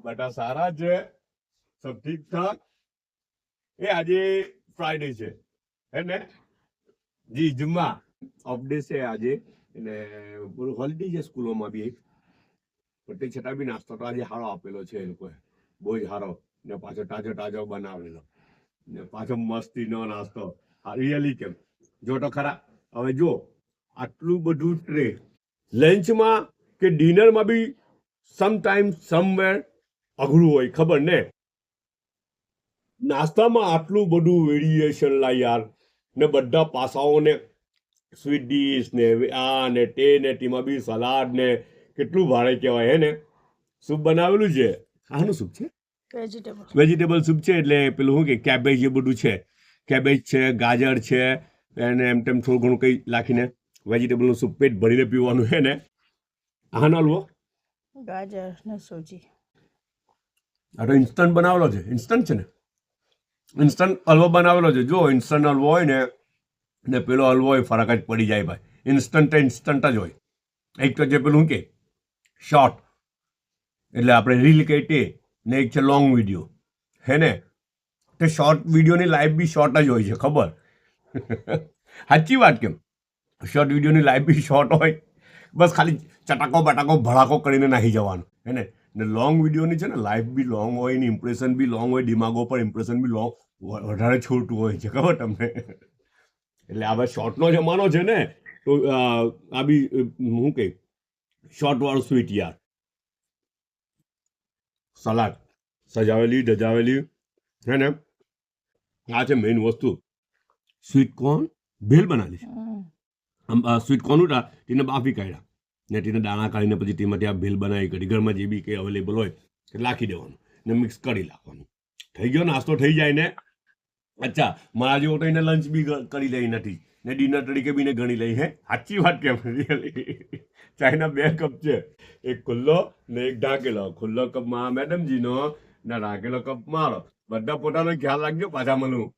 બધા સારા છે, સબ ઠીક ઠાક. એ આજે ફ્રાઈડે છે હે ને જી, જુમ્મા ઓફ ડે છે આજે, એટલે પૂરું હોલિડે છે સ્કૂલોમાં બી. પણ તે છતાં બી નાસ્તો તો આજે સારો આપેલો છે એ લોકોએ, બહુ જ સારો, ને પાછો તાજો તાજો બનાવેલો, ને પાછો મસ્તીનો નાસ્તો. રિયલી કેમ જો તો ખરા. હવે જો આટલું બધું ટ્રે લંચમાં કે ડિનરમાં બી સમટાઈમ સમવેર અઘરું હોય, ખબર ને. નાસ્તામાં આટલું બધું વેરિએશન લા યાર, ને બધા પાસાઓને સ્વીટ ડીશ ને આ ને તે ને તેમાં બી સલાડ ને કેટલું ભારે કહેવાય હે ને. સૂપ બનાવેલું છે, આનું સૂપ છે વેજીટેબલ સૂપ છે, એટલે પેલું શું કે કેબેજ એ બધું છે, કેબેજ છે, ગાજર છે, અને એમ તેમ થોડું ઘણું કંઈ નાખીને વેજીટેબલનું સૂપ પેટ ભરીને પીવાનું હે ને. આનો હલવો ગાજર ને સૂજી. આ તો ઇન્સ્ટન્ટ બનાવેલો છે, ઇન્સ્ટન્ટ છે ને, ઇન્સ્ટન્ટ હલવો બનાવેલો છે. જો ઇન્સ્ટન્ટ હલવો હોય ને પેલો હલવો હોય ફરક જ પડી જાય ભાઈ. ઇન્સ્ટન્ટ જ હોય. એક તો જે પેલું કે શોર્ટ એટલે આપણે રીલ કહીએ તે, ને એક છે લોંગ વિડીયો હે ને. તે શોર્ટ વિડીયોની લાઈફ બી શોર્ટ જ હોય છે, ખબર. સાચી વાત કેમ. શોર્ટ વિડીયોની લાઈફ બી શોર્ટ હોય, બસ ખાલી ચટાકો બટાકો ભડાકો કરીને નાહી જવાનું હે ને. લોંગ વિડીયોની છે ને લાઈફ બી લોંગ હોય ને ઇમ્પ્રેશન બી લોંગ હોય, દિમાગો પર ઇમ્પ્રેશન બી લોંગ વધારે છોટું હોય છે, ખબર તમને. એટલે આ શોર્ટનો જમાનો છે ને, તો આ બી શું કે શોર્ટ વાળું સ્વીટ યાર. સલાડ સજાવેલી ધજાવેલી હે ને. આ છે મેઇન વસ્તુ. સ્વીટ કોર્ન ભેલ બનાવી છે. સ્વીટ કોર્ન ઉઠા તેને બાફી કાઢ્યા ને તેને દાણા કાઢીને પછી તેમાંથી આ ભેલ બનાવી કરી. ઘરમાં જે બી કંઈ અવેલેબલ હોય તે નાખી દેવાનું ને મિક્સ કરી નાખવાનું. થઈ ગયો, નાસ્તો થઈ જાય ને. અચ્છા, મારા જેવો તો એને લંચ બી કરી લઈ નથી ને ડિનર તરીકે બી ને ગણી લઈ. હે સાચી વાત કેમ. ચાયના 2 કપ છે, એક ખુલ્લો ને એક ઢાંકેલો. ખુલ્લો કપ માં મેડમજીનો ને ઢાંકેલો કપ મારો. બધા પોતાનો ખ્યાલ રાખજો, પાછા મળું.